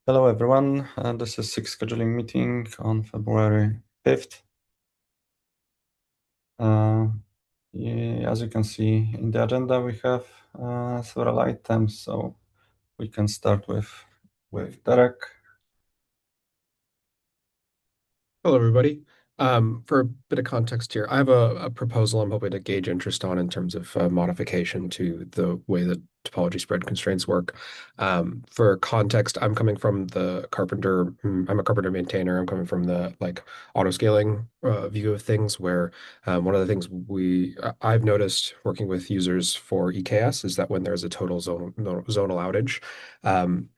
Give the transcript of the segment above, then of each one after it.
Hello everyone, this is SIG Scheduling meeting on February 5th. As you can see in the agenda, we have several items, so we can start with Derek. Hello, everybody. For a bit of context here, I have a proposal I'm hoping to gauge interest on in terms of modification to the way that topology spread constraints work. For context, I'm coming from the carpenter. I'm a carpenter maintainer. I'm coming from the auto scaling view of things, where one of the things I've noticed working with users for EKS is that when there's a total zonal outage, um,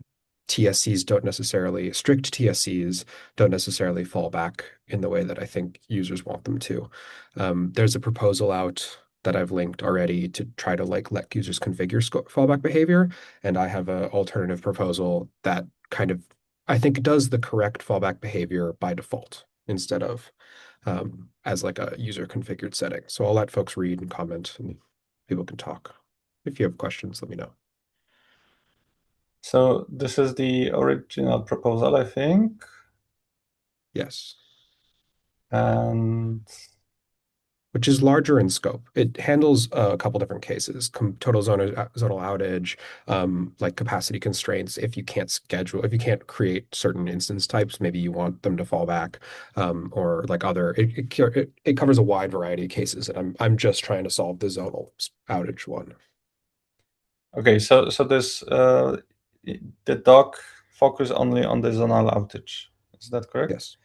strict TSCs don't necessarily fall back in the way that I think users want them to. There's a proposal out that I've linked already to try to let users configure fallback behavior, and I have an alternative proposal that kind of I think does the correct fallback behavior by default instead of as like a user configured setting. So I'll let folks read and comment, and people can talk. If you have questions, let me know. So this is the original proposal, I think. Yes. And Which is larger in scope. It handles a couple different cases, total zonal outage, like capacity constraints. If you can't create certain instance types, maybe you want them to fall back, or like other. It covers a wide variety of cases, and I'm just trying to solve the zonal outage one. okay, so this the doc focus only on the zonal outage. Is that correct? Yes,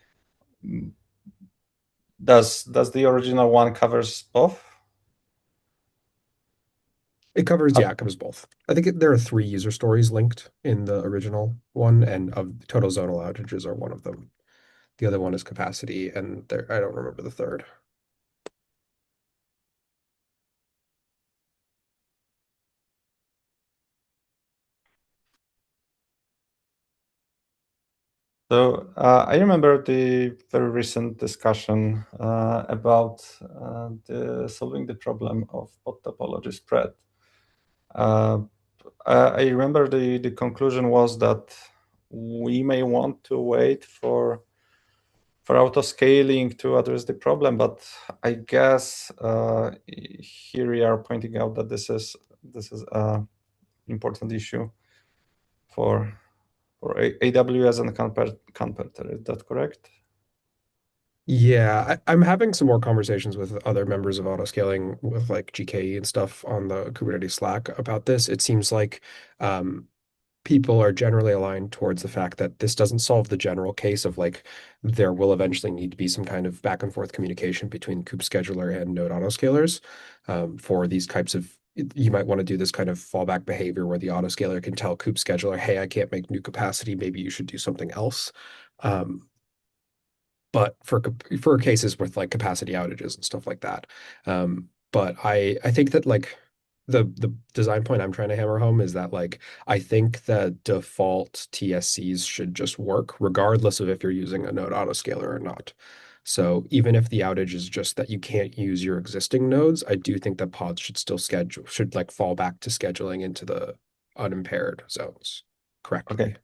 Does the original one covers both? it covers both. I think there are three user stories linked in the original one, and of total zonal outages are one of them. The other one is capacity, and I don't remember the third. So I remember the very recent discussion about solving the problem of bot topology spread. Uh, I remember the conclusion was that we may want to wait for auto scaling to address the problem, but I guess here we are pointing out that this is an important issue for AWS and Competer. Is that correct? Yeah, I'm having some more conversations with other members of autoscaling with like GKE and stuff on the Kubernetes Slack about this. It seems like um, people are generally aligned towards the fact that this doesn't solve the general case of like there will eventually need to be some kind of back and forth communication between kube scheduler and node autoscalers for these types of. You might want to do this kind of fallback behavior where the autoscaler can tell kube scheduler, "Hey, I can't make new capacity. Maybe you should do something else." Um, but for cases with like capacity outages and stuff like that. But I think that like the design point I'm trying to hammer home is that like I think that default TSCs should just work regardless of if you're using a node autoscaler or not. So even if the outage is just that you can't use your existing nodes, I do think that pods should like fall back to scheduling into the unimpaired zones correctly. Okay.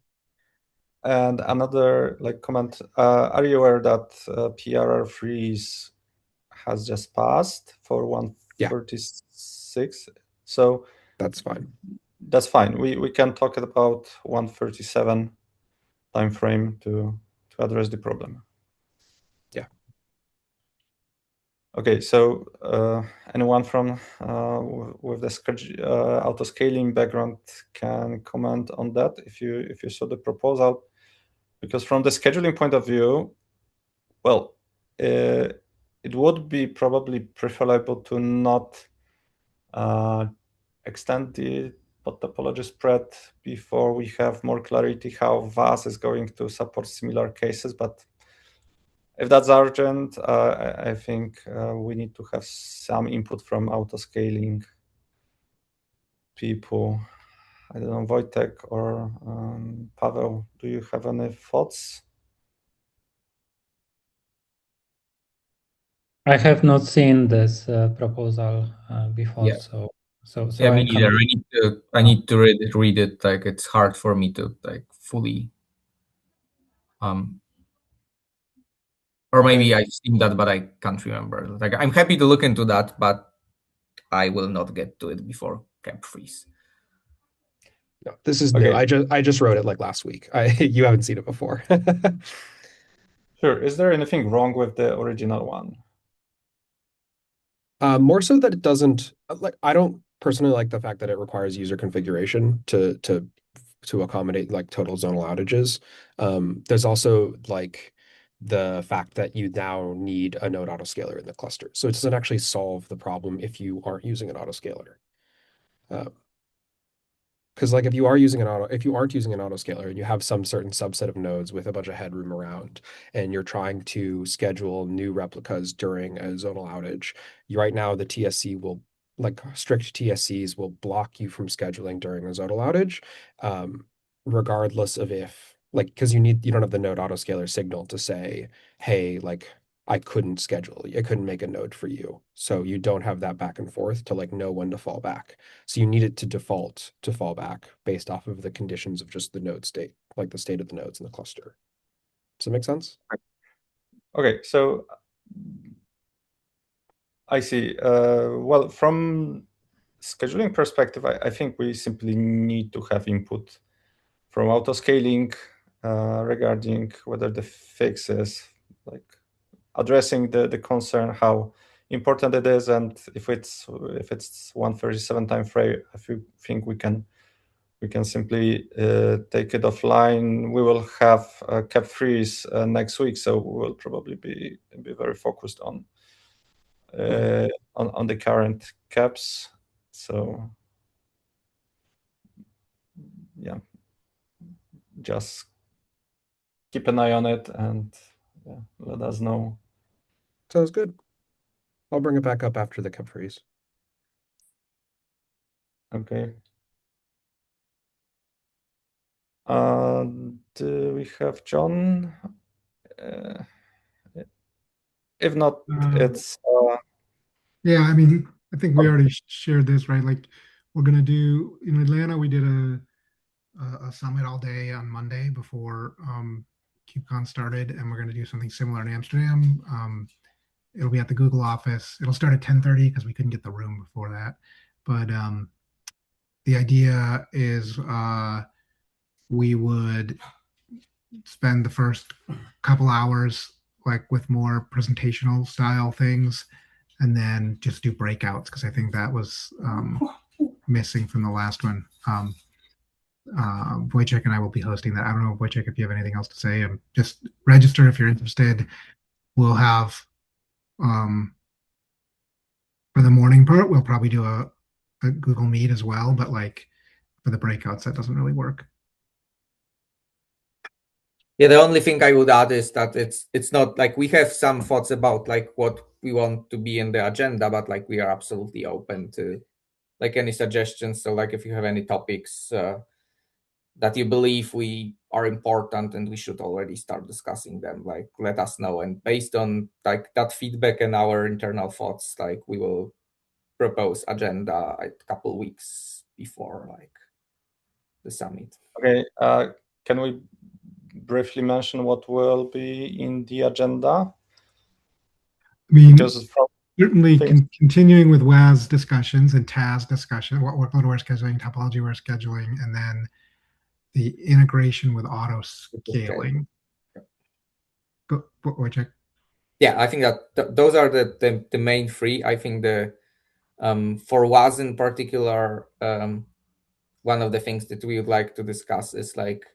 And another comment, are you aware that PRR freeze has just passed for Yeah, 136? So that's fine. that's fine. We can talk about 137 time frame to address the problem. Yeah. Okay, so anyone from with the auto scaling background can comment on that if you saw the proposal, because from the scheduling point of view, well, it would be probably preferable to not uh, extend the topology spread before we have more clarity how VAS is going to support similar cases. But if that's urgent, I think we need to have some input from auto-scaling people. I don't know, Wojtek or Paweł, do you have any thoughts? I have not seen this proposal before, Yeah. so Yeah, me I neither. cannot. I need to read it. Like it's hard for me to like fully Or maybe I've seen that, but I can't remember. Like, I'm happy to look into that, but I will not get to it before cap freeze. No, this is Okay. new. I just wrote it like last week. You haven't seen it before. Sure. Is there anything wrong with the original one? More so that it doesn't like I don't personally like the fact that it requires user configuration to accommodate like total zonal outages. There's also like the fact that you now need a node autoscaler in the cluster. So it doesn't actually solve the problem if you aren't using an autoscaler. Because like if you aren't using an autoscaler and you have some certain subset of nodes with a bunch of headroom around and you're trying to schedule new replicas during a zonal outage, right now the TSC will like strict TSCs will block you from scheduling during a zonal outage, regardless of if like because you don't have the node autoscaler signal to say, hey, like I couldn't make a node for you. So you don't have that back and forth to like know when to fall back. So you need it to default to fall back based off of the conditions of just the node state, like the state of the nodes in the cluster. Does that make sense? Okay, so I see. Well, from scheduling perspective, I think we simply need to have input from autoscaling regarding whether the fix is like addressing the concern, how important it is, and if it's 137 time frame, I think we can simply take it offline. We will have a cap freeze next week, so we will probably be very focused on the current caps. So yeah, just keep an eye on it and let us know. Sounds good. I'll bring it back up after the cap freeze. Okay. Do we have John? If not, it's Yeah, I mean, I think we already shared this, right? Like, we're gonna do in Atlanta. We did a summit all day on Monday before KubeCon started, and we're gonna do something similar in Amsterdam. It'll be at the Google office. It'll start at 10:30 because we couldn't get the room before that. But the idea is we would spend the first couple hours like with more presentational style things and then just do breakouts because I think that was missing from the last one. Wojciech and I will be hosting that. I don't know, Wojciech, if you have anything else to say. Just register if you're interested. We'll have for the morning part, we'll probably do a Google Meet as well, but like for the breakouts, that doesn't really work. Yeah, the only thing I would add is that it's not like we have some thoughts about like what we want to be in the agenda, but like we are absolutely open to like any suggestions. So like if you have any topics that you believe we are important and we should already start discussing them, like let us know. And based on like that feedback and our internal thoughts, like we will propose agenda a couple weeks before like the summit. Okay. Can we briefly mention what will be in the agenda? I mean, Because certainly continuing with WAS discussions and TAS discussion, workload aware scheduling, topology aware scheduling, and then the integration with auto scaling. Wojciech? Yeah, I think that those are the main three. I think the for WAS in particular, one of the things that we would like to discuss is like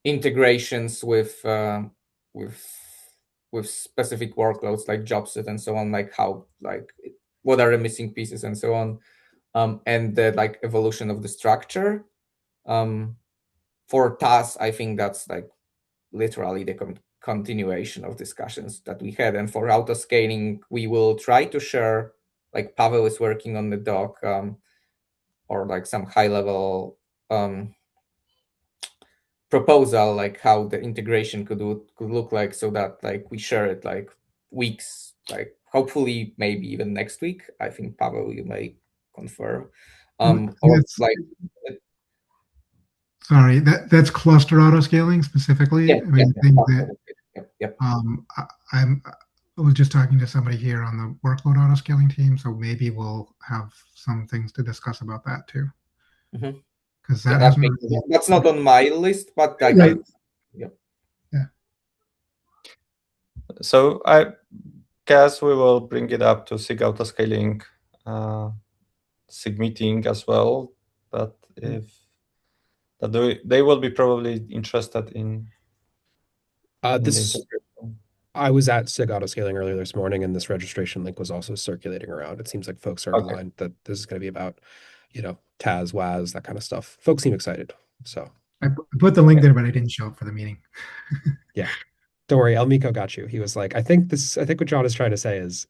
integrations with specific workloads like JobSet and so on, like how like what are the missing pieces and so on, and the like evolution of the structure. For TAS, I think that's like literally the continuation of discussions that we had. And for auto scaling, we will try to share, like Pavel is working on the doc, or like some high level proposal, like how the integration could look like, so that like we share it like weeks, like hopefully maybe even next week. I think Pavel, you may confirm. Or like Sorry, that's cluster auto scaling specifically. Yeah, I mean, I think that Yep. I was just talking to somebody here on the workload auto scaling team, so maybe we'll have some things to discuss about that too. Mhm. Because Yeah, that hasn't makes- really. that's not on my list, but like Right. Yeah. So I guess we will bring it up to SIG autoscaling SIG meeting as well. But if that they will be probably interested in This the I was at SIG Autoscaling earlier this morning, and this registration link was also circulating around. It seems like folks are aligned that this is going to be about, TAS, WAS, that kind of stuff. Folks seem excited. So I put the link there, but I didn't show up for the meeting. yeah, don't worry. Elmiko got you. He was like, I think what John is trying to say is.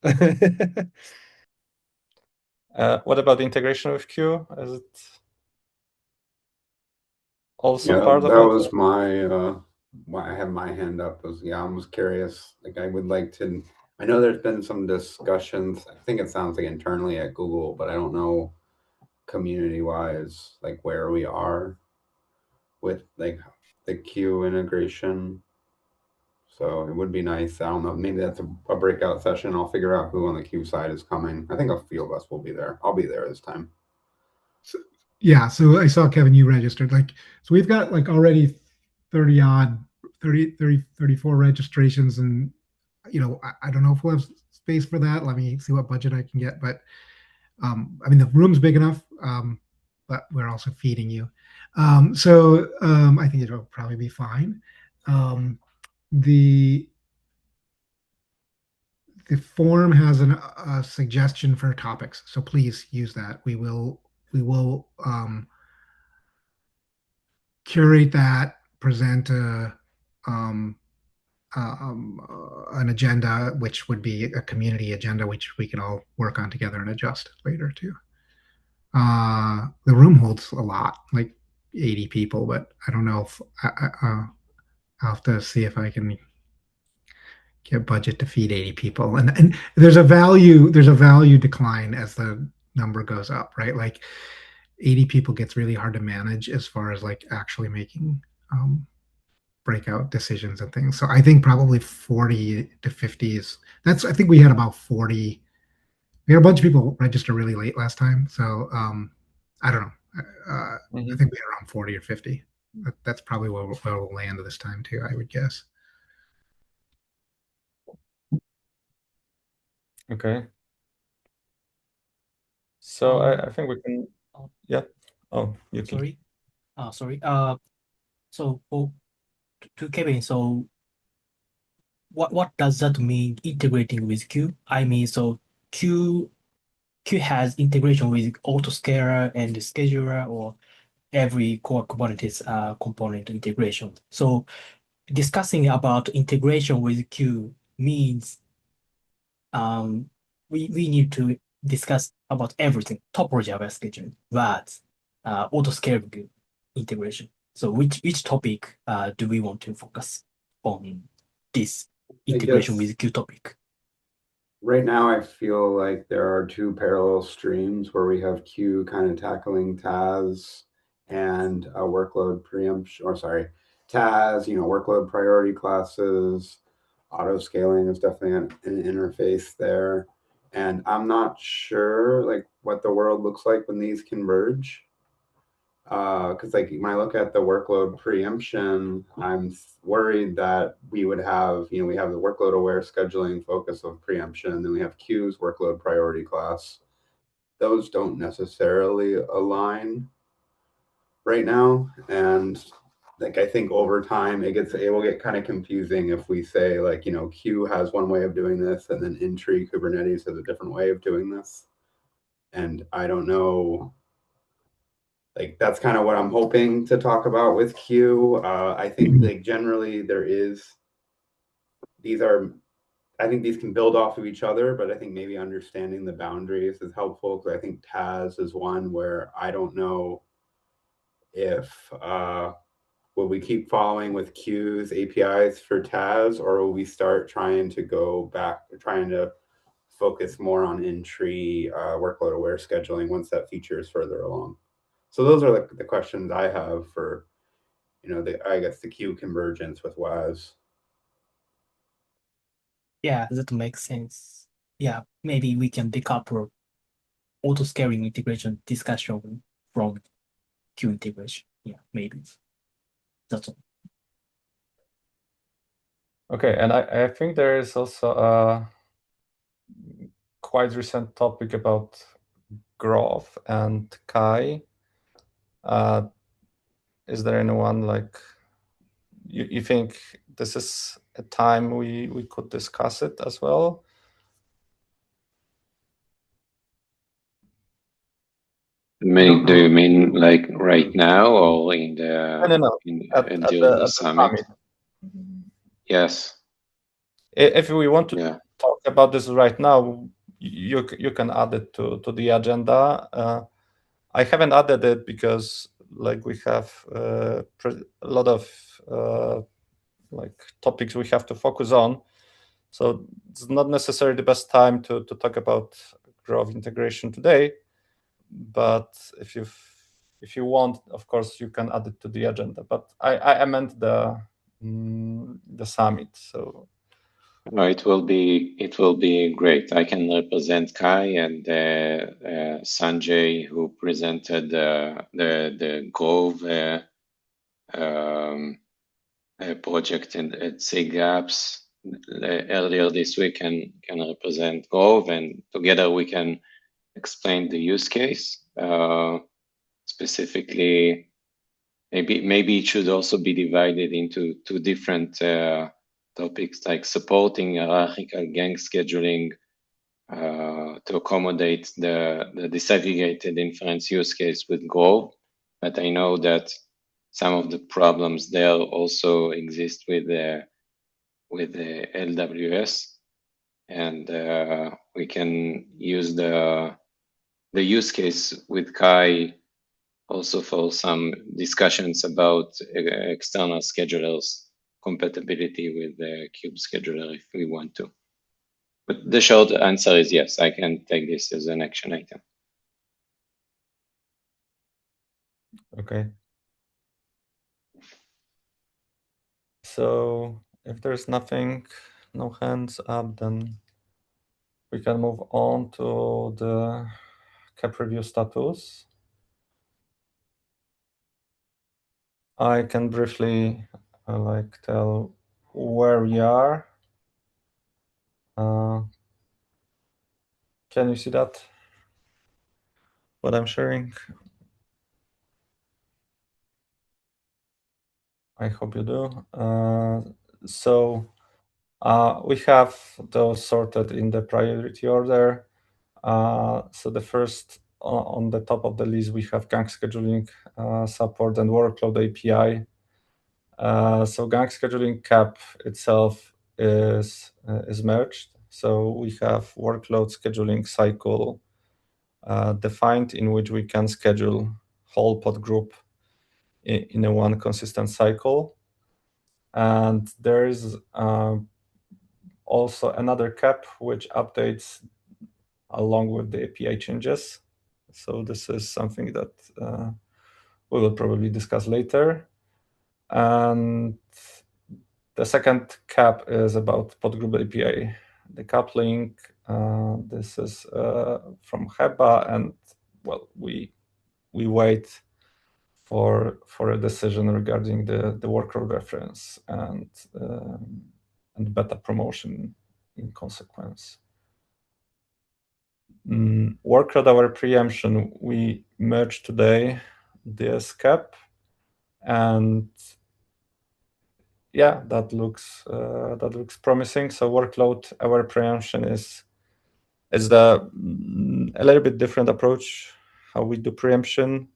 what about the integration with Q? Is it also part of that it? was my why I have my hand up was I was curious. Like I would like to I know there's been some discussions. I think it sounds like internally at Google, but I don't know community wise like where we are with like the Q integration. So it would be nice. I don't know. Maybe that's a breakout session. I'll figure out who on the Q side is coming. I think a few of us will be there. I'll be there this time. Yeah, so I saw Kevin, you registered. So we've got already 30 odd, 34 registrations, and I don't know if we'll have space for that. Let me see what budget I can get, but I mean the room's big enough, but we're also feeding you. So I think it'll probably be fine. The form has a suggestion for topics, so please use that. We will curate that, present an agenda, which would be a community agenda, which we can all work on together and adjust later too. The room holds a lot, like 80 people, but I don't know if I'll have to see if I can get budget to feed 80 people. And there's a value decline as the number goes up, right? Like 80 people gets really hard to manage as far as actually making breakout decisions and things. So I think probably 40 to 50 is I think we had about 40. We had a bunch of people register really late last time. So I don't know. I think we had around 40 or 50. That's probably where we'll land this time too, I would guess. Okay. So I think we can. Yeah. Oh, Yuki. Sorry. So to Kevin, so what does that mean integrating with Q? I mean, so Q has integration with autoscaler and scheduler or every core Kubernetes component integration. So discussing about integration with Q means we need to discuss about everything: topology of scheduling, WAS, autoscaling integration. So which topic do we want to focus on this integration with Q topic? Right now, I feel like there are two parallel streams where we have Q kind of tackling TAS and a workload preemption, or sorry, TAS, workload priority classes. Auto scaling is definitely an interface there. And I'm not sure what the world looks like when these converge. Because when I look at the workload preemption, I'm worried that we would have, we have the workload aware scheduling focus of preemption, and then we have Q's workload priority class. Those don't necessarily align right now, and I think over time it will get kind of confusing if we say Q has one way of doing this, and then in-tree Kubernetes has a different way of doing this, and I don't know. That's kind of what I'm hoping to talk about with Q. I think generally I think these can build off of each other, but I think maybe understanding the boundaries is helpful, because I think TAS is one where I don't know if will we keep following with Q's APIs for TAS, or will we start trying to focus more on in-tree workload aware scheduling once that feature is further along. So those are the questions I have for I guess the queue convergence with WAS. Yeah, that makes sense. Yeah, maybe we can decouple auto-scaling integration discussion from queue integration. Yeah, maybe. That's all. Okay, and I think there is also a quite recent topic about Grove and Kai. Is there anyone like you think this is a time we could discuss it as well? Do you mean like right now or in the No. during the summit? Yes. If we want to talk about this right now, you can add it to the agenda. I haven't added it because like we have a lot of like topics we have to focus on. So it's not necessarily the best time to talk about Grove integration today. But if you want, of course, you can add it to the agenda. But I meant the summit. So no, it will be great. I can represent Kai and Sanjay, who presented the Grove project at SIG earlier this week, can represent Grove, and together we can explain the use case. Specifically, maybe it should also be divided into two different topics, like supporting hierarchical gang scheduling to accommodate the disaggregated inference use case with Grove. But I know that some of the problems there also exist with the LWS, and we can use the use case with Kai also for some discussions about external schedulers compatibility with the Kube scheduler if we want to. But the short answer is yes, I can take this as an action item. okay. So if there's nothing, no hands up, then we can move on to the CAP review status. I can briefly tell where we are. Can you see that? What I'm sharing? I hope you do. So we have those sorted in the priority order. So the first on the top of the list, we have gang scheduling support and workload API. So gang scheduling CAP itself is merged. So we have workload scheduling cycle defined, in which we can schedule whole pod group in a one consistent cycle. And there is also another CAP which updates along with the API changes. So this is something that we will probably discuss later. And the second CAP is about podgroup API. The coupling, this is from HEPA, and well, we wait for a decision regarding the workload reference and beta promotion in consequence. Workload hour preemption, we merged today this CAP, and yeah, that looks promising. So workload hour preemption is a little bit different approach how we do preemption.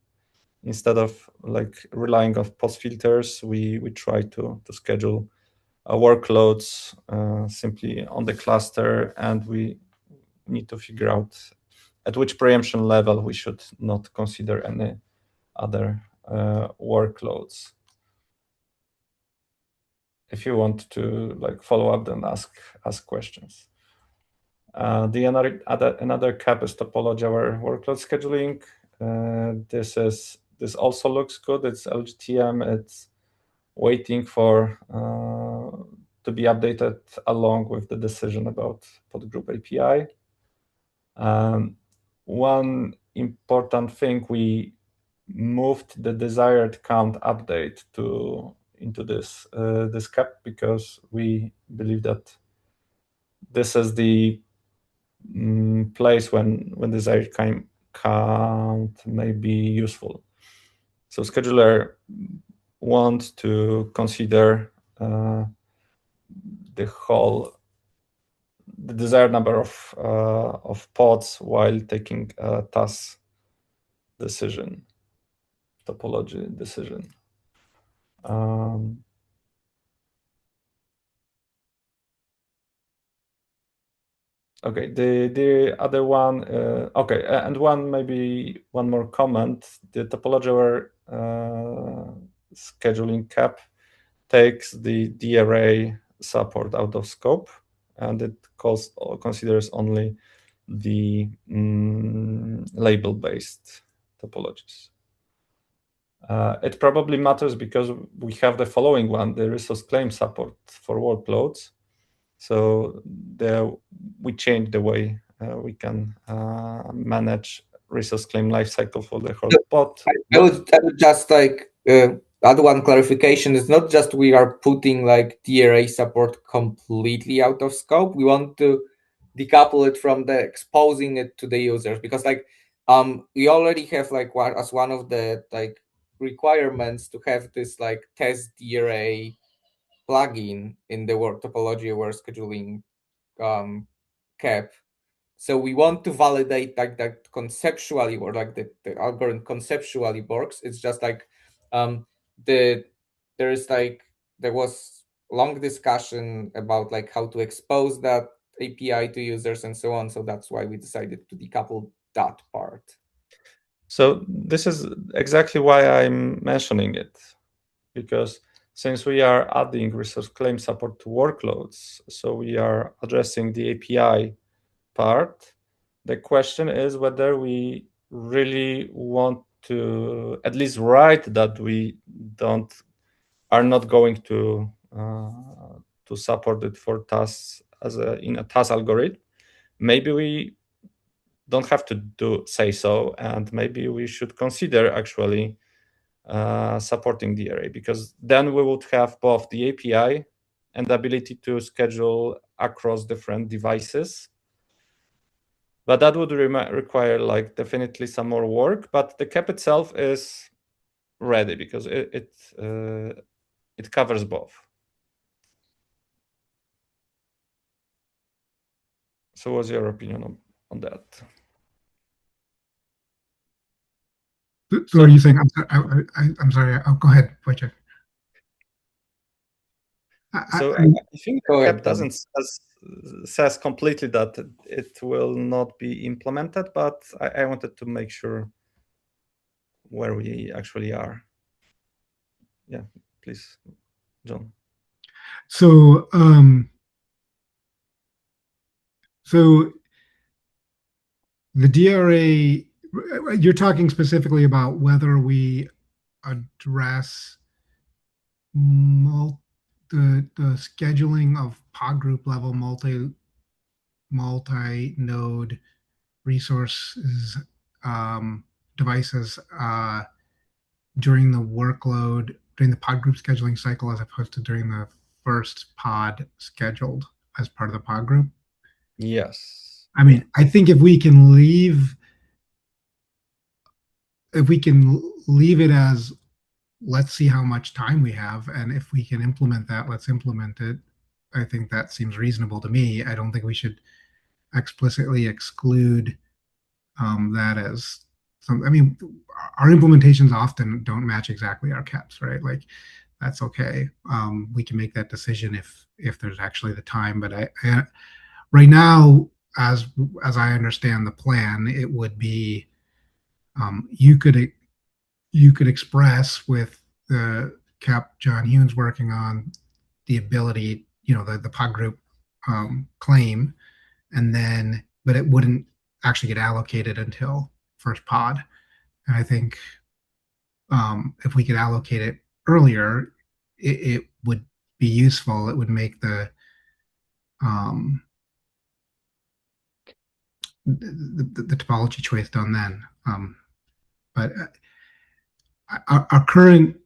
Instead of like relying on post filters, we try to schedule workloads simply on the cluster, and we need to figure out at which preemption level we should not consider any other workloads. If you want to follow up, then ask questions. Another CAP is topology hour workload scheduling. This also looks good. It's LGTM. It's waiting for to be updated along with the decision about podgroup API. One important thing, we moved the desired count update into this this cap because we believe that this is the place when desired count may be useful. So scheduler want to consider the desired number of pods while taking a task decision, topology decision. Okay, the other one, okay, and maybe one more comment. The topology where scheduling cap takes the D-array support out of scope, and it considers only the label-based topologies. It probably matters because we have the following one, the resource claim support for workloads. So we change the way we can manage resource claim lifecycle for the whole pod. I would just like add one clarification. It's not just we are putting like DRA support completely out of scope. We want to decouple it from the exposing it to the users, because like we already have like as one of the like requirements to have this like test DRA plugin in the work topology aware scheduling cap. So we want to validate like that conceptually, or like the algorithm conceptually works. It's just like there was long discussion about like how to expose that API to users and so on. So that's why we decided to decouple that part. So this is exactly why I'm mentioning it, because since we are adding resource claim support to workloads, so we are addressing the API part. The question is whether we really want to at least write that we are not going to support it for tasks in a task algorithm. Maybe we don't have to say so, and maybe we should consider actually supporting the array, because then we would have both the API and the ability to schedule across different devices. But that would require like definitely some more work. But the cap itself is ready because it covers both. So, what's your opinion on that? So are you saying? I'm sorry. Oh, go ahead, Wojciech. So I think the cap doesn't says completely that it will not be implemented, but I wanted to make sure where we actually are. Yeah, please, John. So so the DRA, you're talking specifically about whether we address the scheduling of pod group level multi-node resources devices during the pod group scheduling cycle, as opposed to during the first pod scheduled as part of the pod group. Yes. I mean, I think if we can leave it as, let's see how much time we have, and if we can implement that, let's implement it. I think that seems reasonable to me. I don't think we should explicitly exclude that as some. I mean, our implementations often don't match exactly our caps, right? Like, that's okay. We can make that decision if there's actually the time. But I right now, as I understand the plan, it would be you could express with the cap John Hune's working on the ability, the pod group claim, and then, but it wouldn't actually get allocated until first pod. And I think if we could allocate it earlier, it would be useful. It would make the topology choice done then. But our current,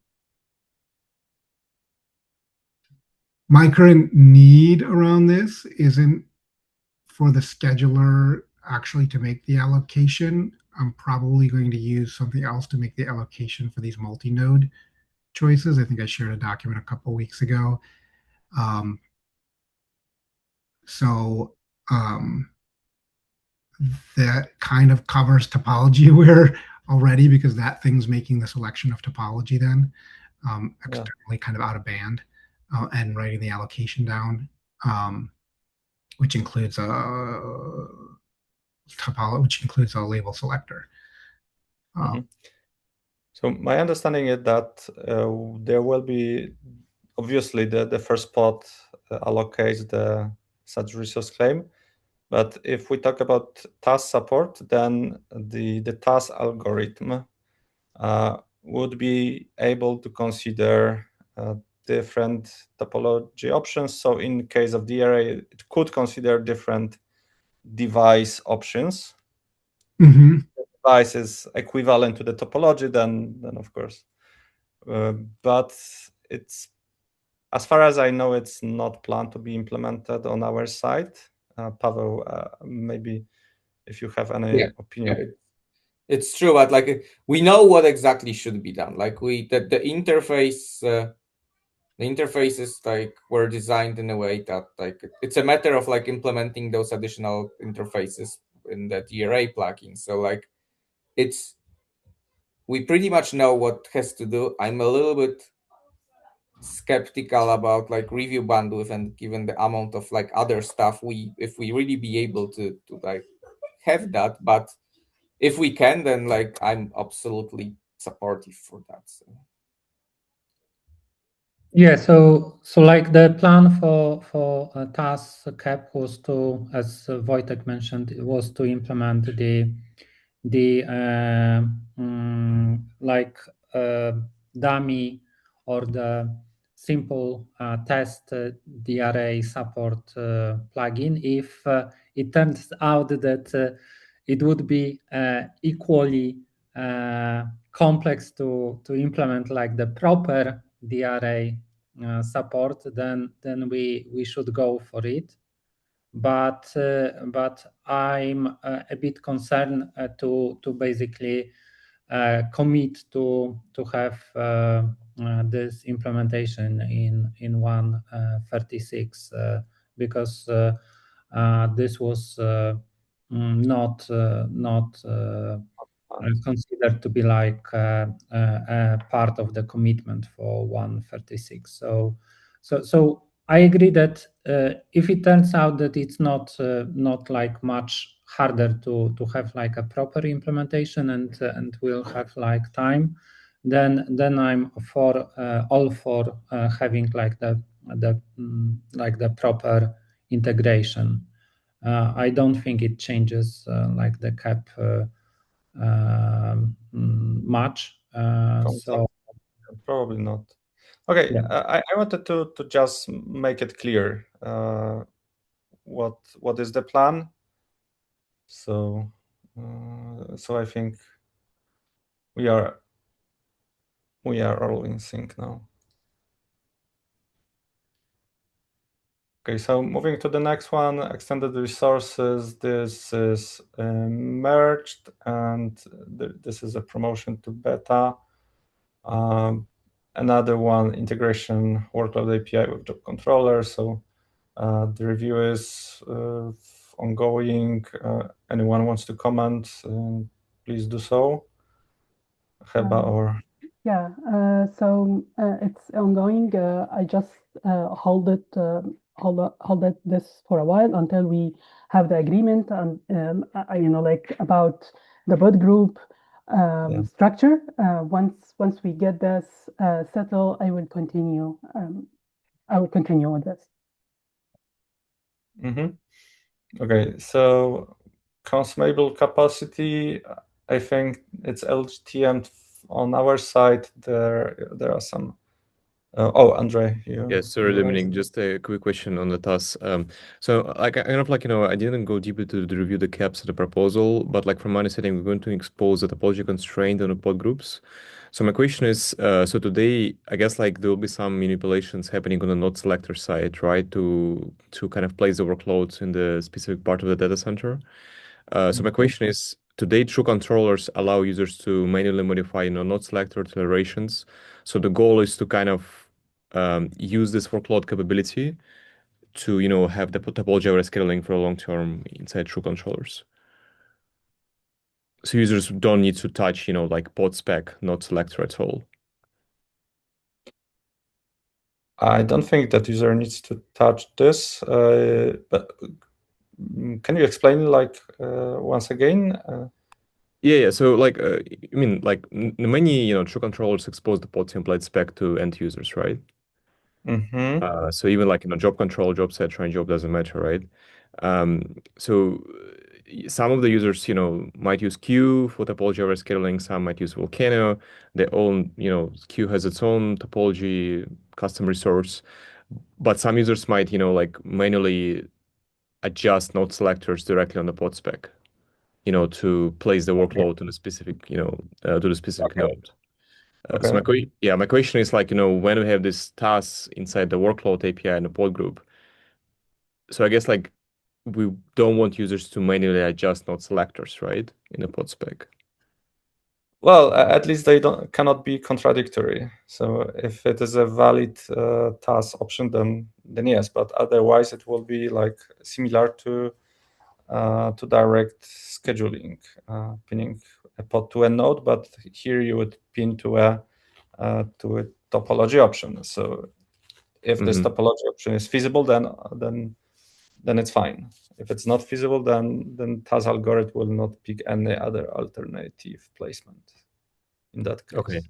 my current need around this isn't for the scheduler actually to make the allocation. I'm probably going to use something else to make the allocation for these multi-node choices. I think I shared a document a couple weeks ago. So that kind of covers topology aware already, because that thing's making the selection of topology then externally kind of out of band and writing the allocation down, which includes a topology, which includes a label selector. So my understanding is that there will be, obviously, the first spot allocates the such resource claim. But if we talk about task support, then the task algorithm would be able to consider different topology options. So in case of the array, it could consider different device options. Mm-hmm. The device is equivalent to the topology, then of course. But it's, as far as I know, it's not planned to be implemented on our side. Pavel, maybe if you have any opinion. Yeah, it's true, but like we know what exactly should be done. Like the interface, the interfaces like were designed in a way that like it's a matter of like implementing those additional interfaces in the DRA plugin. So like we pretty much know what has to do. I'm a little bit skeptical about like review bandwidth, and given the amount of like other stuff, if we really be able to like have that, but if we can, then like I'm absolutely supportive for that. So. Yeah, so like the plan for task cap was to, as Wojtek mentioned, it was to implement the dummy or the simple test DRA support plugin. If it turns out that it would be equally complex to implement like the proper DRA support, then we should go for it. But I'm a bit concerned to basically commit to have this implementation in 1.36 because this was not considered to be like part of the commitment for 1.36. So I agree that if it turns out that it's not like much harder to have like a proper implementation and we'll have like time, then I'm for all for having like the proper integration. I don't think it changes like the cap much. So probably not. Okay, yeah. I wanted to just make it clear what is the plan. So I think we are all in sync now. Okay, so moving to the next one, extended resources. This is merged, and this is a promotion to beta. Another one, integration workload API with job controller. So the review is ongoing. Anyone wants to comment, please do so. Heba or... Yeah, so it's ongoing. I just hold this for a while until we have the agreement and like about the bot group structure. Once we get this settled, I will continue. I will continue with this. Okay, so consumable capacity, I think it's LTM on our side. There are some Andre, Yes, sorry, Dominic, just a quick question on the task. So like I kind of like, I didn't go deeply to review the caps of the proposal, but like from my understanding, we're going to expose the topology constraint on the pod groups. So my question is, so today, I guess like there will be some manipulations happening on the node selector side, right? To kind of place the workloads in the specific part of the data center. So my question is, today true controllers allow users to manually modify, node selector declarations. So the goal is to kind of use this workload capability to, have the topology over scaling for a long term inside true controllers. So users don't need to touch, like pod spec, node selector at all. I don't think that user needs to touch this, but can you explain like once again? Yeah. So like, many, true controllers expose the pod template spec to end users, right? So even like, job control, job set, train job doesn't matter, right? So some of the users, might use Q for topology over scaling. Some might use Volcano. Their own, Q has its own topology custom resource. But some users might, like manually adjust node selectors directly on the pod spec, to place the workload on a specific, to the specific node. So my question is like, when we have these tasks inside the workload API and the pod group, so I guess like we don't want users to manually adjust node selectors, right, in a pod spec. Well, at least they cannot be contradictory. So if it is a valid task option, then yes. But otherwise, it will be like similar to direct scheduling, pinning a pod to a node. But here you would pin to a topology option. So if this topology option is feasible, then it's fine. If it's not feasible, then TAS algorithm will not pick any other alternative placement in that case. Okay.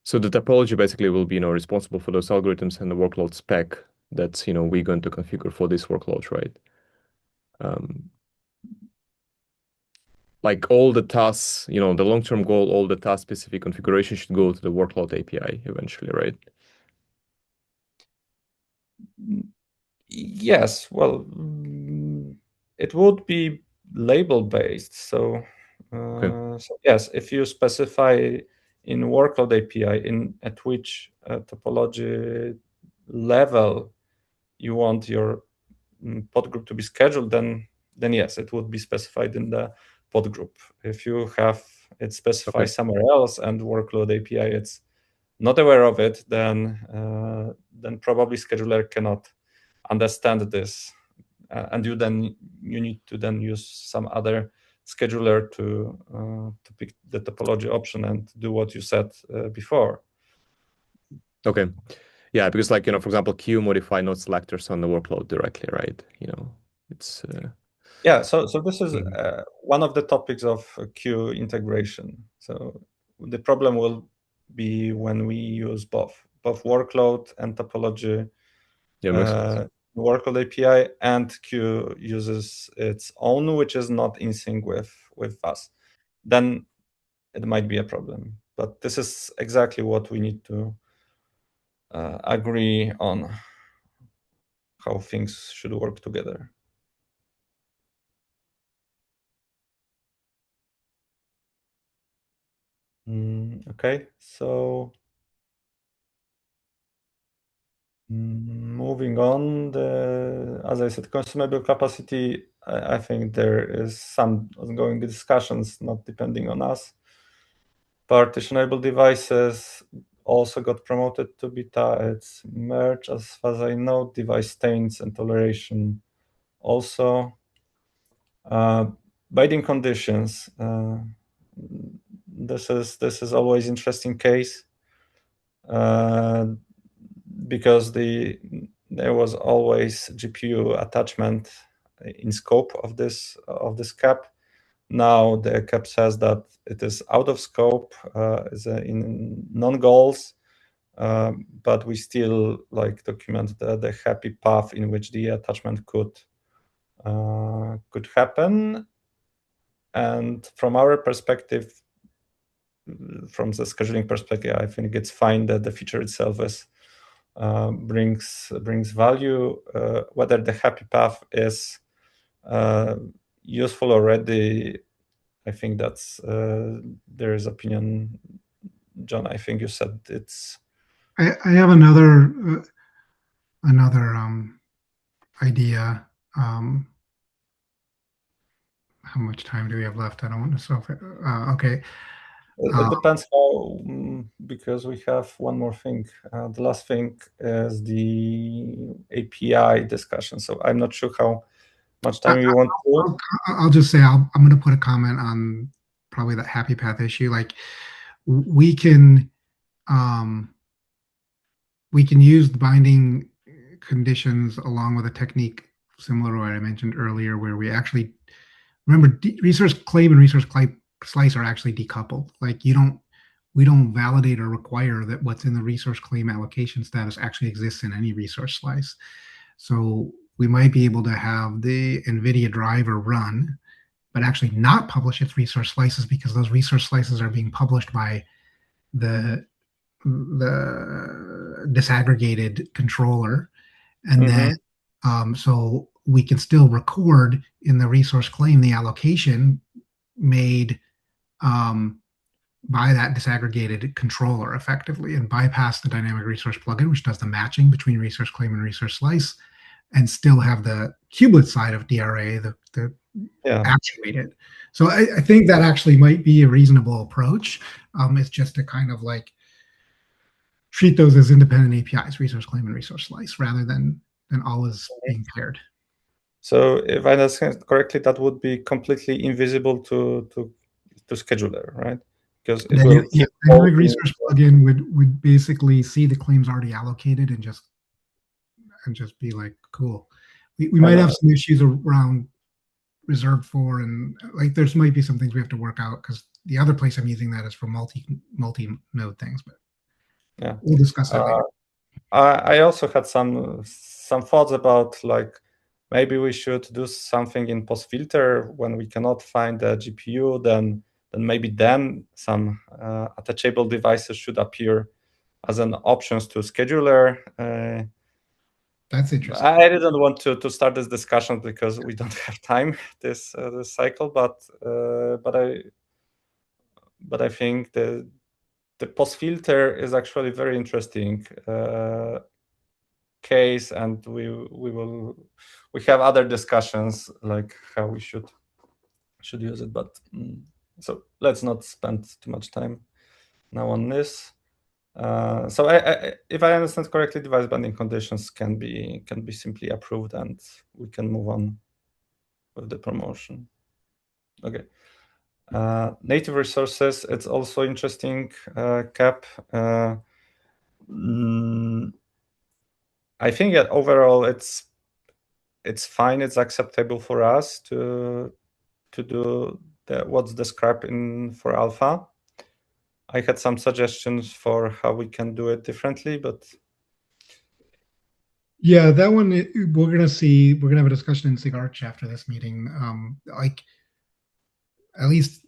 So the topology basically will be, responsible for those algorithms and the workload spec that's, we're going to configure for this workload, right? Like all the tasks, the long-term goal, all the task-specific configuration should go to the workload API eventually, right? Yes, well, it would be label based. So, so yes, if you specify in workload API at which topology level you want your pod group to be scheduled, then yes, it would be specified in the pod group. If you have it specified somewhere else and workload API it's not aware of it, then probably scheduler cannot understand this, and you need to then use some other scheduler to pick the topology option and do what you said before. Okay. Yeah, because like, for example, Q modify node selectors on the workload directly, right? It's yeah. So this is one of the topics of Q integration. So the problem will be when we use both workload and topology. Yeah, makes sense. Workload API, and Q uses its own, which is not in sync with us. Then it might be a problem. But this is exactly what we need to agree on, how things should work together. Okay, so moving on, as I said, consumable capacity, I think there is some ongoing discussions not depending on us. Partitionable devices also got promoted to beta. It's merged, as far as I know. Device stains and toleration also. Binding conditions. This is always interesting case, because there was always GPU attachment in scope of this cap. Now the cap says that it is out of scope, is in non-goals, but we still like document the happy path in which the attachment could happen. And from our perspective, from the scheduling perspective, I think it's fine that the feature itself is brings value. Whether the happy path is useful already, I think that's there is opinion. John, I think you said it's. I have another idea. How much time do we have left? I don't want to self. Okay. It depends how, because we have one more thing. The last thing is the API discussion. So I'm not sure how much time you want to. I'll just say I'm going to put a comment on probably that happy path issue. Like we can use the binding conditions along with a technique similar to what I mentioned earlier, where we actually remember resource claim and resource slice are actually decoupled. Like we don't validate or require that what's in the resource claim allocation status actually exists in any resource slice. So we might be able to have the NVIDIA driver run, but actually not publish its resource slices because those resource slices are being published by the disaggregated controller. And then so we can still record in the resource claim the allocation made by that disaggregated controller effectively and bypass the dynamic resource plugin, which does the matching between resource claim and resource slice, and still have the kubelet side of DRA, the actuated. So I think that actually might be a reasonable approach. It's just to kind of like treat those as independent APIs, resource claim and resource slice, rather than always being paired. So if I understand correctly, that would be completely invisible to scheduler, right? Because it will the dynamic resource plugin would basically see the claims already allocated and just be like, cool. We might have some issues around reserved for, and like there's might be some things we have to work out because the other place I'm using that is for multi-node things, but yeah, we'll discuss that later. I also had some thoughts about like maybe we should do something in post filter when we cannot find the GPU, then maybe some attachable devices should appear as an options to scheduler. That's interesting. I didn't want to start this discussion because we don't have time this cycle, but I think the post filter is actually very interesting case, and we have other discussions like how we should use it, but so let's not spend too much time now on this. So if I understand correctly, device binding conditions can be simply approved, and we can move on with the promotion. Okay. Native resources, it's also interesting cap. I think that overall it's fine. It's acceptable for us to do what's described for alpha. I had some suggestions for how we can do it differently, but yeah, that one we're gonna see. We're gonna have a discussion in SIG Arch after this meeting. Like at least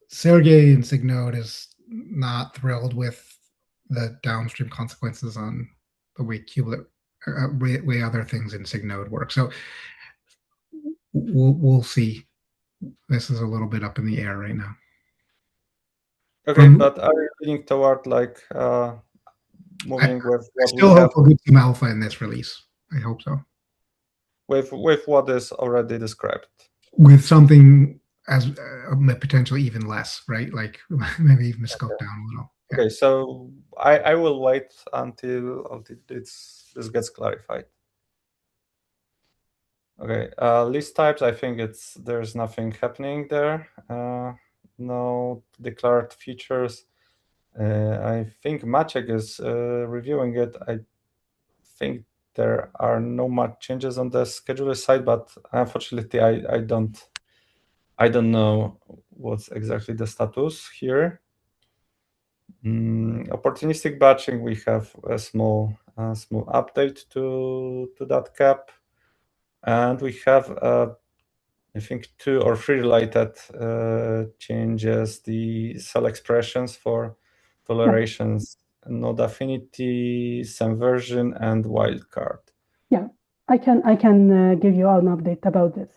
Sergey in SIGNode is not thrilled with the downstream consequences on the way kubelet, way other things in SIGNode work. So we'll see. This is a little bit up in the air right now. Okay, but are you leaning toward like moving with what I still hope we'll get some alpha in this release. I hope so. With what is already described. With something as potentially even less, right? Like maybe even scope down a little. Yeah. Okay, so I will wait until this gets clarified. Okay, list types. I think there's nothing happening there. No declared features. I think Maciek is reviewing it. I think there are no much changes on the scheduler side, but unfortunately, I don't know what's exactly the status here. Opportunistic batching, we have a small update to that cap, and we have I think 2 or 3 related changes, the cell expressions for tolerations, node affinity, subversion, and wildcard. Yeah, I can give you an update about this.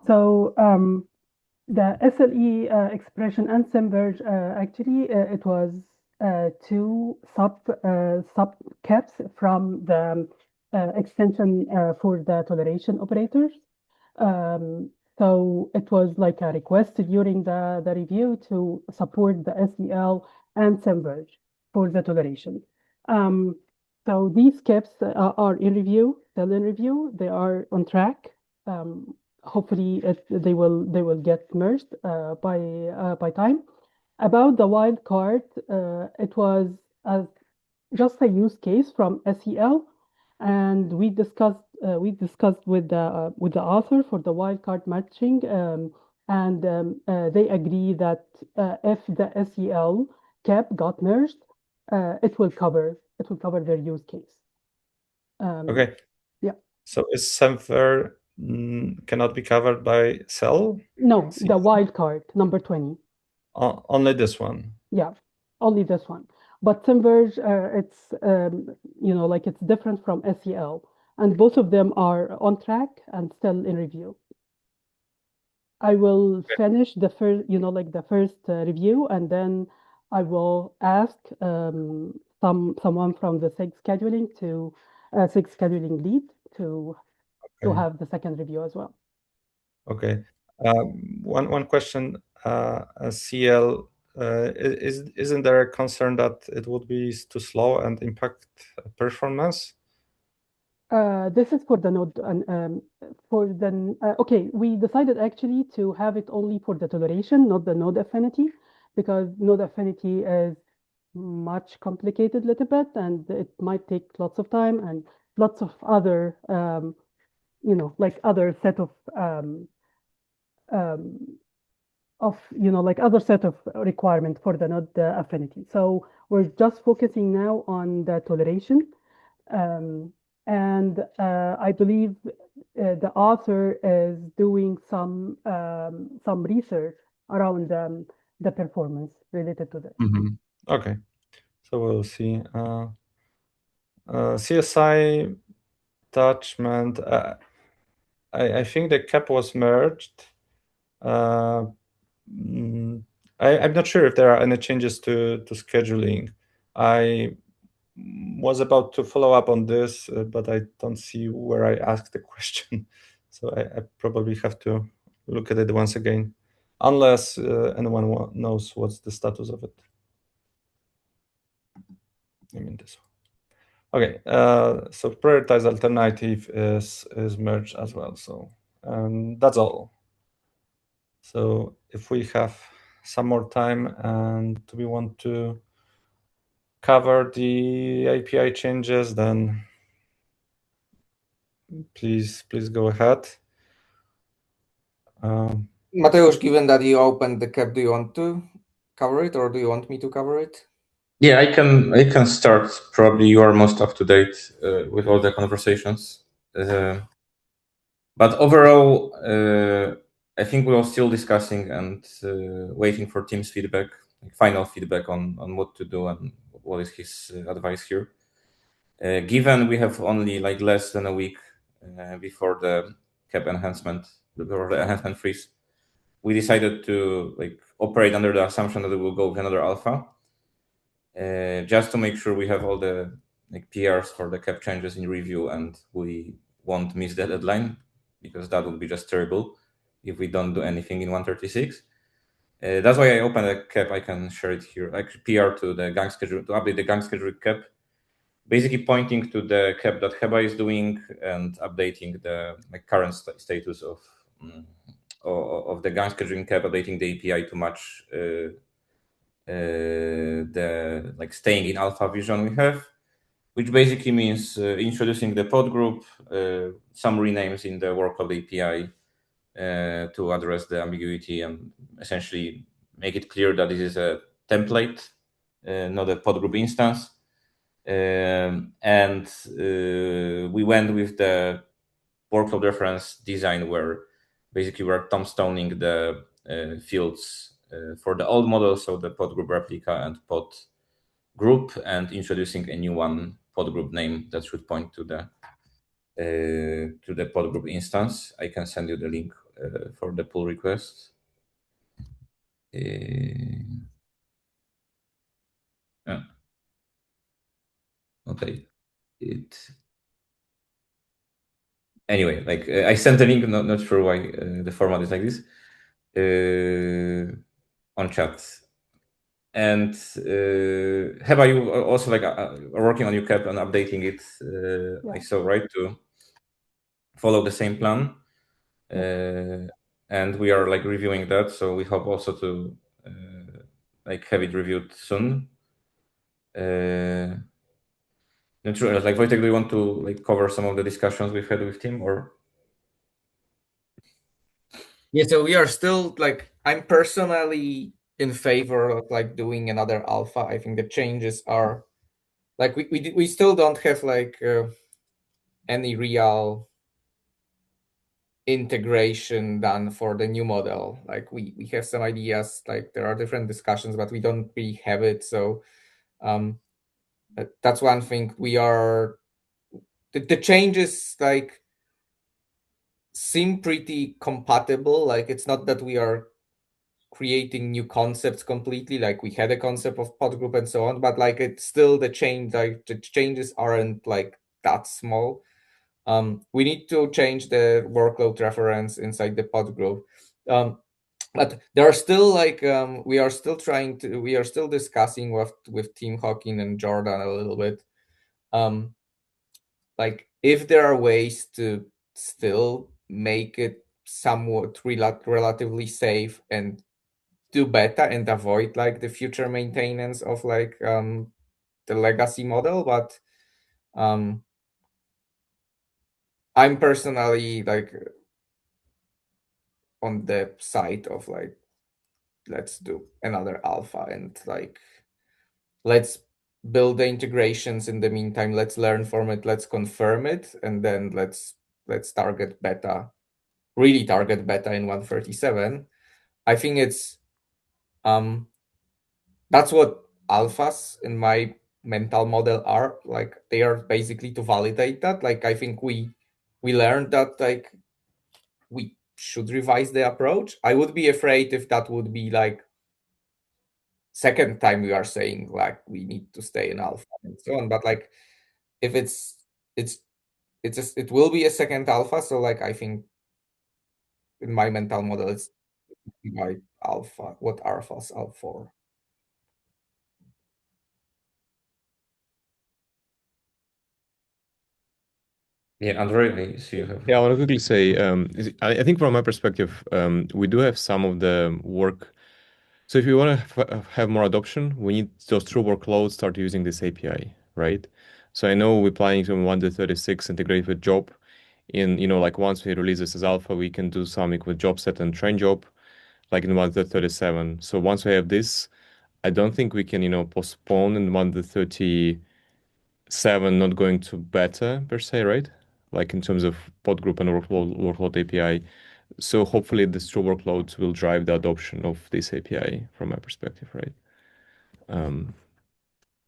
So the SLE expression and subverge, actually, it was 2 sub caps from the extension for the toleration operators. So it was like a request during the review to support the SEL and subverge for the toleration. So these caps are in review, still in review. They are on track. Hopefully, they will get merged by time. About the wild card, it was just a use case from SEL, and we discussed with the author for the wildcard matching, and they agree that if the SEL cap got merged, it will cover their use case. Okay. Yeah. So is Semver cannot be covered by cell? No, the wildcard number 20. Only this one. Yeah, only this one. But Subverge, it's like it's different from SEL, and both of them are on track and still in review. I will finish the first, the first review, and then I will ask someone from the SIG scheduling SIG scheduling lead to have the second review as well. Okay. One question. CL, isn't there a concern that it would be too slow and impact performance? This is for the node, and okay, we decided actually to have it only for the toleration, not the node affinity, because node affinity is much complicated a little bit, and it might take lots of time and lots of other, other set of other set of requirement for the node affinity. So we're just focusing now on the toleration. And I believe the author is doing some research around the performance related to this. Okay, so we'll see. CSI attachment. I think the cap was merged. I'm not sure if there are any changes to scheduling. I was about to follow up on this, but I don't see where I asked the question. So I probably have to look at it once again, unless anyone knows what's the status of it. I mean this one. Okay, so prioritize alternative is merged as well. So that's all. So if we have some more time and we want to cover the API changes, then please go ahead. Mateusz, given that you opened the cap, do you want to cover it, or do you want me to cover it? Yeah, I can start. Probably you are most up to date with all the conversations. But overall, I think we are still discussing and waiting for Tim's feedback, final feedback on what to do and what is his advice here. Given we have only less than a week before the cap enhancement, before the enhancement freeze, we decided to operate under the assumption that we will go with another alpha, just to make sure we have all the PRs for the cap changes in review and we won't miss the deadline, because that would be just terrible if we don't do anything in 136. That's why I opened a cap. I can share it here, PR to the gang schedule, to update the gang schedule cap, basically pointing to the cap that Heba is doing and updating the current status of the gang scheduling cap, updating the API to match the staying in alpha vision we have, which basically means introducing the pod group, some renames in the workload API to address the ambiguity and essentially make it clear that this is a template, not a pod group instance. And we went with the workload reference design where basically we're tombstoning the fields for the old model, so the pod group replica and pod group, and introducing a new one, pod group name, that should point to the pod group instance. I can send you the link for the pull request. Okay. Anyway, like I sent the link, not sure why the format is like this, on chat. And Heba, you also like are working on your cap and updating it, I saw, right, to follow the same plan. And we are like reviewing that, so we hope also to like have it reviewed soon. Not sure, like Wojtek, do you want to like cover some of the discussions we've had with Tim, or? Yeah, so we are still like, I'm personally in favor of like doing another alpha. I think the changes are like we still don't have like any real integration done for the new model. Like we have some ideas, like there are different discussions, but we don't really have it. So that's one thing. We are the changes like seem pretty compatible. Like it's not that we are creating new concepts completely, like we had a concept of pod group and so on, but like it's still the change, like the changes aren't like that small. We need to change the workload reference inside the pod group, but there are still like we are still discussing with Tim Hawking and Jordan a little bit, like if there are ways to still make it somewhat relatively safe and do better and avoid like the future maintenance of like the legacy model. But I'm personally like on the side of like, let's do another alpha and like let's build the integrations in the meantime, let's learn from it, let's confirm it, and then let's target beta, really target beta in 137. I think it's that's what alphas in my mental model are. Like they are basically to validate that. Like I think we learned that like we should revise the approach. I would be afraid if that would be like second time we are saying like we need to stay in alpha and so on. But like if it will be a second alpha. So like I think in my mental model it's by alpha, what alphas are for. Yeah, Andrei, I see you have. Yeah, I want to quickly say, I think from my perspective, we do have some of the work. So if you want to have more adoption, we need those true workloads start using this API, right? So I know we're planning to 1.36 integrate with job. In, like once we release this as alpha, we can do something with job set and train job, like in 1.37. So once we have this, I don't think we can, postpone in 1.37 not going to beta per se, right? Like in terms of pod group and workload API. So hopefully the true workloads will drive the adoption of this API from my perspective, right?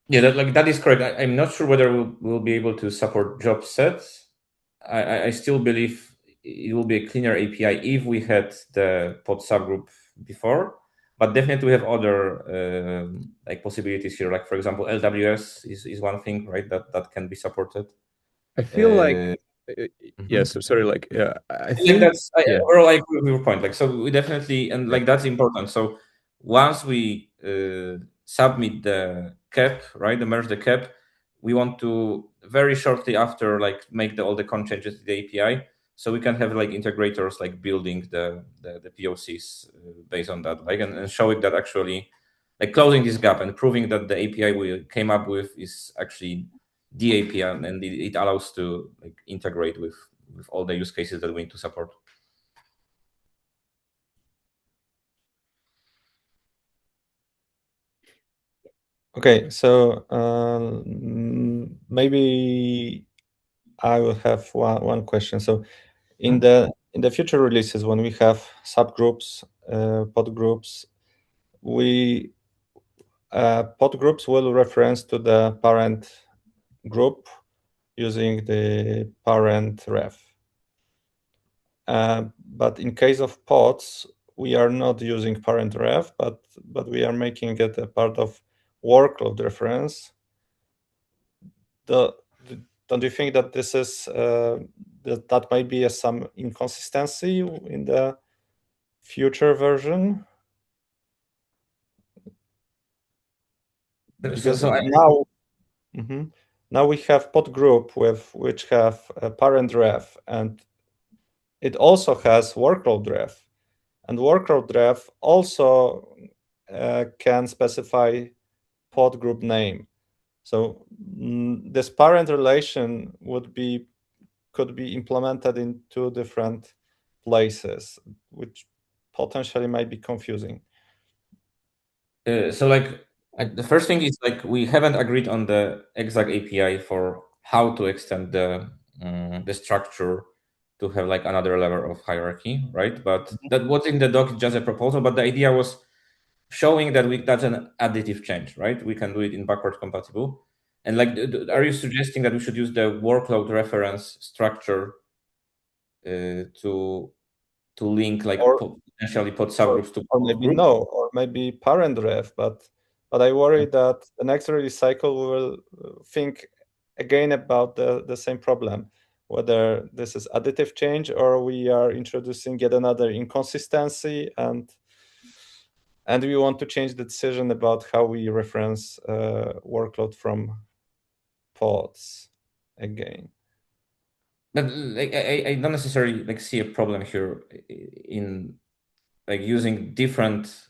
Yeah, that is correct. I'm not sure whether we'll be able to support job sets. I still believe it will be a cleaner API if we had the pod subgroup before, but definitely we have other like possibilities here. Like for example, LWS is one thing, right? That can be supported. I feel like yes. Sorry. Like I think that's overall I agree with your point. Like so, we definitely like that's important. So once we submit the cap, right, the merge the cap, we want to very shortly after like make all the con changes to the API, so we can have like integrators like building the POCs based on that, like and showing that actually like closing this gap and proving that the API we came up with is actually the API and it allows to like integrate with all the use cases that we need to support. Okay, so maybe I will have one question. So in the in the future releases, when we have subgroups, podgroups, podgroups will reference to the parent group using the parent ref. But in case of pods, we are not using parent ref, but we are making it a part of workload reference. Don't you think that this is that might be some inconsistency in the future version? Because now we have pod group which have a parent ref, and it also has workload ref, and workload ref also can specify pod group name. So this parent relation could be implemented in two different places, which potentially might be confusing. So like the first thing is like we haven't agreed on the exact API for how to extend the structure to have like another level of hierarchy, right? But that what's in the doc is just a proposal. But the idea was showing that that's an additive change, right? We can do it in backward compatible. And like, are you suggesting that we should use the workload reference structure to link like potentially pod subgroups to or maybe groups? no, or maybe parent ref, but I worry that the next release cycle we will think again about the same problem, whether this is additive change or we are introducing yet another inconsistency, and we want to change the decision about how we reference workload from pods again. But like, I don't necessarily like see a problem here in like using different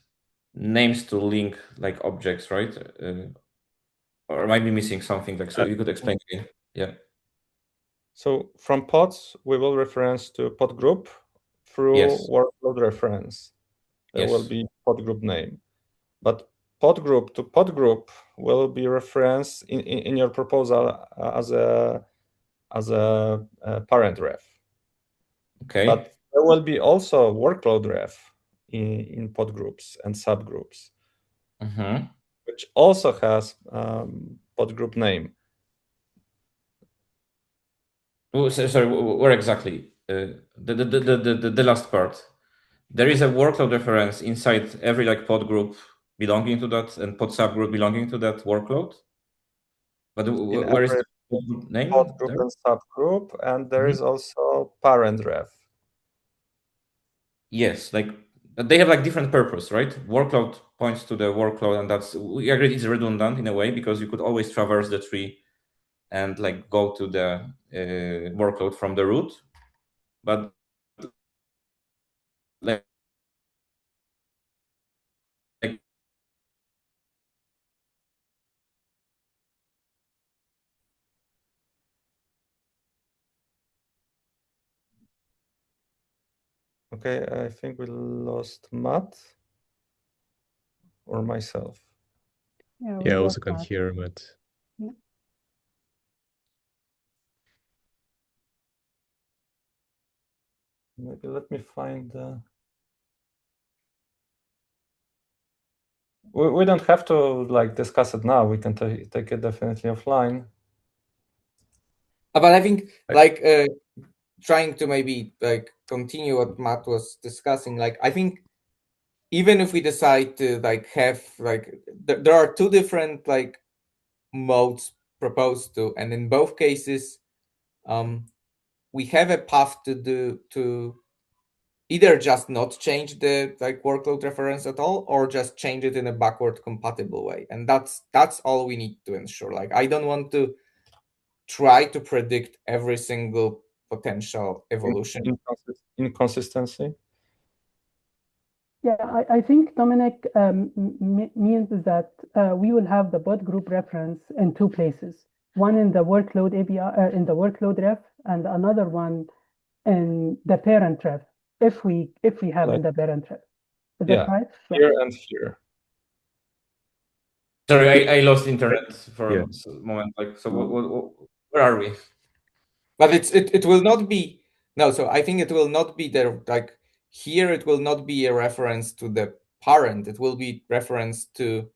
names to link like objects, right? Or I might be missing something. Like, so you could explain again. Yeah. So from pods, we will reference to pod group through workload reference. There will be pod group name, but pod group to pod group will be referenced in your proposal as a parent ref. Okay. But there will be also workload ref in pod groups and subgroups, which also has pod group name. Oh, sorry, where exactly? The last part. There is a workload reference inside every like pod group belonging to that and pod subgroup belonging to that workload. But where is the pod group name? Pod group and subgroup, and there is also parent ref. Yes, like they have like different purpose, right? Workload points to the workload, and we agree it's redundant in a way because you could always traverse the tree and like go to the workload from the root, but like Okay, I think we lost Matt or myself. Yeah, I also can hear Matt. Yeah. Maybe let me find. We don't have to like discuss it now. We can take it definitely offline. But I think like trying to maybe like continue what Matt was discussing. Like I think even if we decide to like have like there are two different like modes proposed to, and in both cases, we have a path to either just not change the like workload reference at all, or just change it in a backward compatible way, and that's all we need to ensure. Like I don't want to try to predict every single potential evolution. Inconsistency. Yeah, I think Dominic means that we will have the pod group reference in two places. One in the workload API in the workload ref, and another one in the parent ref. If we have in the parent ref, is that right? Here and here. Sorry, I lost internet for a moment. Like, so where are we? But it will not be No, so I think it will not be there. Like here, it will not be a reference to the parent. It will be reference to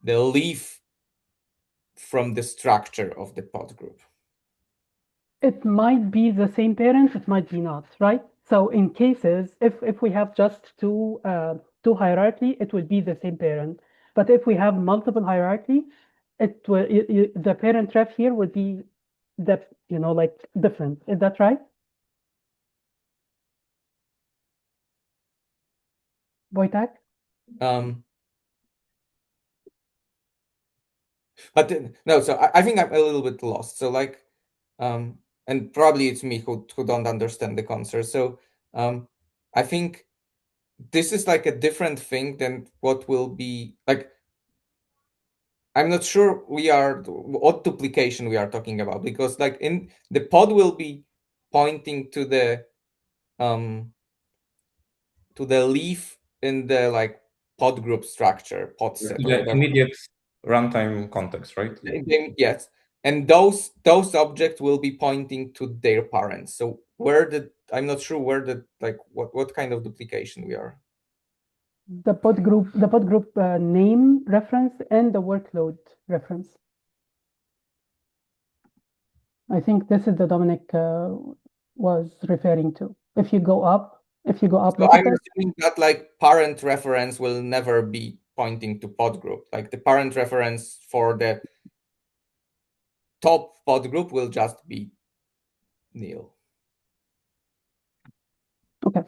the leaf from the structure of the pod group. It might be the same parent, it might be not, right? So in cases, if we have just two hierarchy, it will be the same parent. But if we have multiple hierarchy, the parent ref here would be like different. Is that right? Wojtek? But no, so I think I'm a little bit lost. So like, and probably it's me who don't understand the concern. So I think this is like a different thing than what will be like. I'm not sure what duplication we are talking about, because like in the pod will be pointing to the leaf in the like pod group structure, pod set. The immediate runtime context, right? Yes. And those objects will be pointing to their parents. So I'm not sure what kind of duplication we are. The pod group name reference and the workload reference. I think this is the Dominic was referring to. If you go up, so I'm assuming that like parent reference will never be pointing to pod group. Like the parent reference for the top pod group will just be nil. Okay.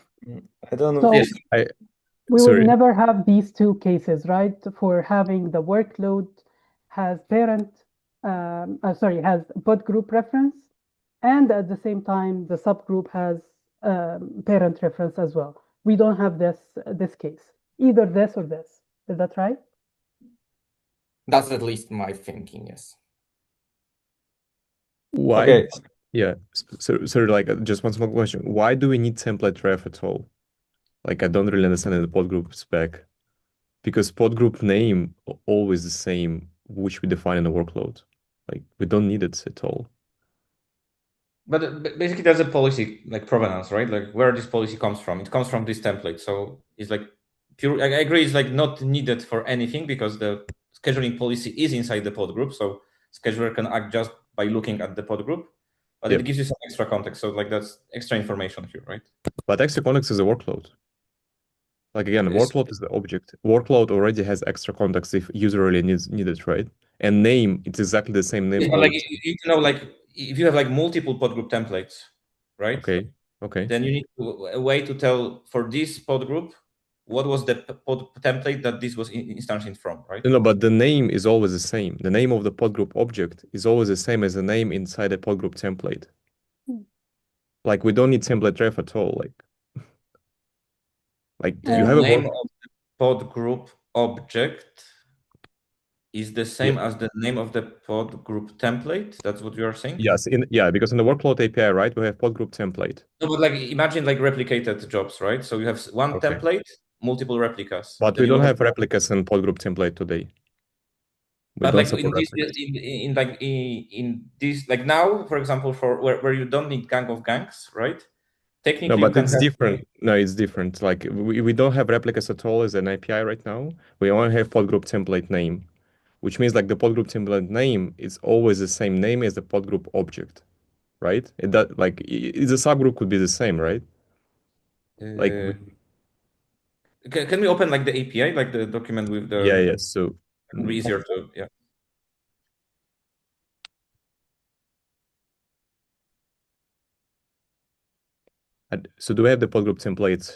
I don't know. So we will never have these two cases, right? For having the workload has parent, has pod group reference, and at the same time the subgroup has parent reference as well. We don't have this case, either this or this. Is that right? That's at least my thinking, yes. Why? Okay. Yeah. So like just one small question. Why do we need template ref at all? Like I don't really understand the pod group spec, because pod group name always the same, which we define in the workload. Like we don't need it at all. But basically, that's a policy like provenance, right? Like where this policy comes from. It comes from this template. So it's like pure. I agree. It's like not needed for anything because the scheduling policy is inside the pod group. So scheduler can act just by looking at the pod group, but it gives you some extra context. So like that's extra information here, right? But extra context is a workload. Like again, workload is the object. Workload already has extra context if user really needs it, right? And name, it's exactly the same name. Yeah, like like if you have like multiple pod group templates, right? Okay. Then you need a way to tell for this pod group what was the pod template that this was instanced from, right? No, but the name is always the same. The name of the pod group object is always the same as the name inside the pod group template. Like we don't need template ref at all. Like you have the name of the pod group object is the same as the name of the pod group template. That's what you are saying? Yes, because in the workload API, right, we have pod group template. No, but like imagine like replicated jobs, right? So you have one template, multiple replicas. But we don't have replicas in pod group template today. But like in this, like now, for example, for where you don't need gang of gangs, right? Technically, no, but it's different. No, it's different. Like we don't have replicas at all as an API right now. We only have pod group template name, which means like the pod group template name is always the same name as the pod group object, right? The subgroup could be the same, right? Like can we open like the API, like the document with the yeah. So easier to So do we have the pod group template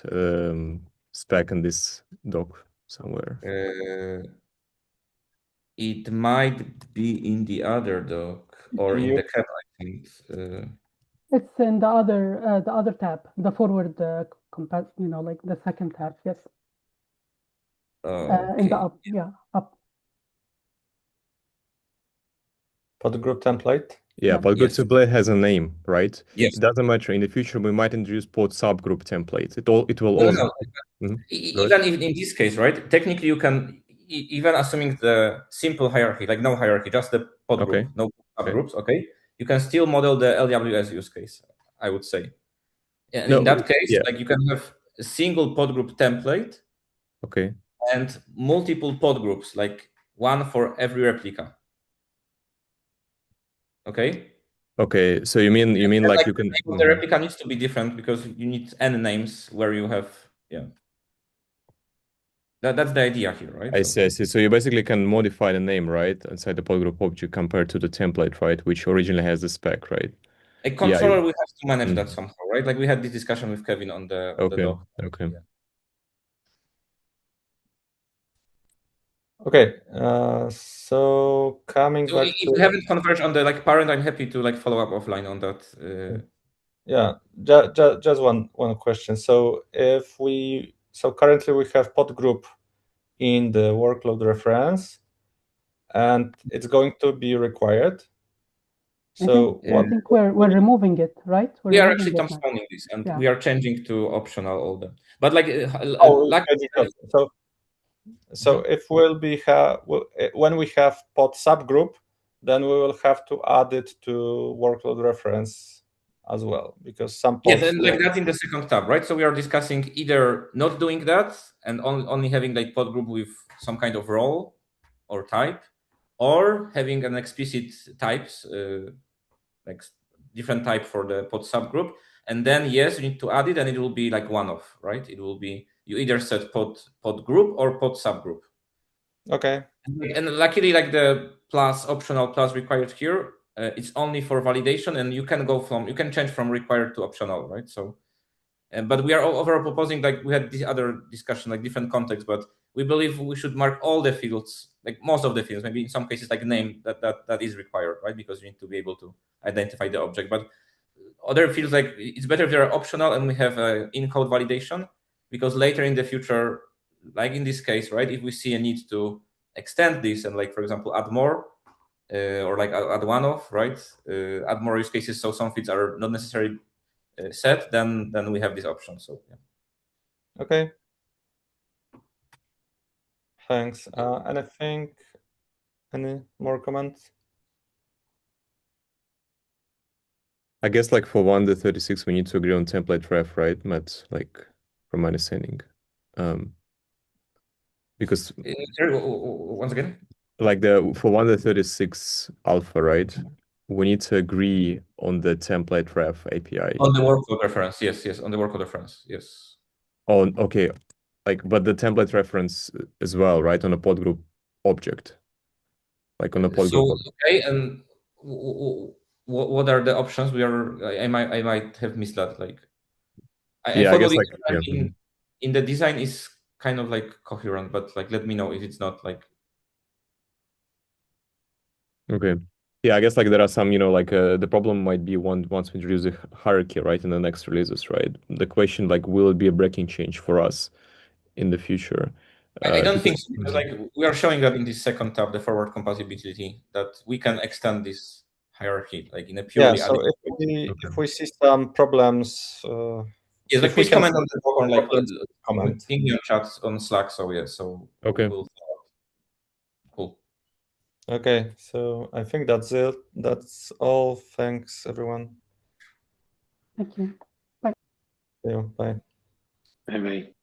spec in this doc somewhere? It might be in the other doc or in the cap, I think. It's in the other tab, the forward like the second tab. Yes. In the up, up. Pod group template. Yeah, pod group template has a name, right? Yes. It doesn't matter. In the future, we might introduce pod subgroup templates. It will also. Even in this case, right? Technically, you can even assuming the simple hierarchy, like no hierarchy, just the pod group, no subgroups. Okay, you can still model the LWS use case. I would say. And No, in that case, yeah. like you can have a single pod group template. Okay. And multiple pod groups, like one for every replica. Okay. Okay. So you mean like you can. The name of the replica needs to be different because you need n names where you have That's the idea here, right? I see. So you basically can modify the name, right, inside the pod group object compared to the template, right, which originally has the spec, right? A controller will have to manage that somehow, right? Like we had this discussion with Kevin on the doc. Okay. Yeah. Okay. So coming back if we haven't converged on the parent, I'm happy to follow up offline on that. Yeah, just one question. So currently we have pod group in the workload reference, and it's going to be required. So I think we're removing it, right? We are actually postponing this, and we are changing to optional all them. But so if when we have pod subgroup, then we will have to add it to workload reference as well, because some pods. Yes, and like that in the second tab, right? So we are discussing either not doing that and only having pod group with some kind of role or type, or having an explicit types, like different type for the pod subgroup. And then yes, you need to add it, and it will be like one-off, right? It will be you either set pod group or pod subgroup. Okay. And luckily, like the plus optional plus required here, it's only for validation, and you can change from required to optional, right? So, but we are overall proposing, like we had this other discussion, like different context, but we believe we should mark all the fields, like most of the fields, maybe in some cases like name that is required, right? Because you need to be able to identify the object. But other fields, like it's better if they're optional and we have in-code validation, because later in the future, like in this case, right, if we see a need to extend this and, like, for example, add more or like add one-off, right, add more use cases, so some fields are not necessarily set, then we have this option. So yeah. Okay, thanks. And I think any more comments? I guess like for 1.36 we need to agree on template ref, right, Matt? Like from my understanding, because once again, like for 1.36 alpha, right, we need to agree on the template ref API. On the workload reference, yes, on the workload reference, yes. Oh, okay. Like, but the template reference as well, right, on a pod group object, like on a pod group. Okay, and what are the options? I might have missed that. Like, I follow the in the design is kind of like coherent, but like let me know if it's not like. Okay. Yeah, I guess like there are some, like the problem might be once we introduce the hierarchy, right, in the next releases, right? The question, like, will it be a breaking change for us in the future? I don't think so, because like we are showing that in this second tab, the forward compatibility, that we can extend this hierarchy like in a purely. Yeah. So if we see some problems, yes, like please comment on the blog or like comment in your chats on Slack. So yeah, so okay. Cool. Okay, so I think that's it. That's all. Thanks, everyone. Thank you. Bye. See you. Bye. Bye-bye.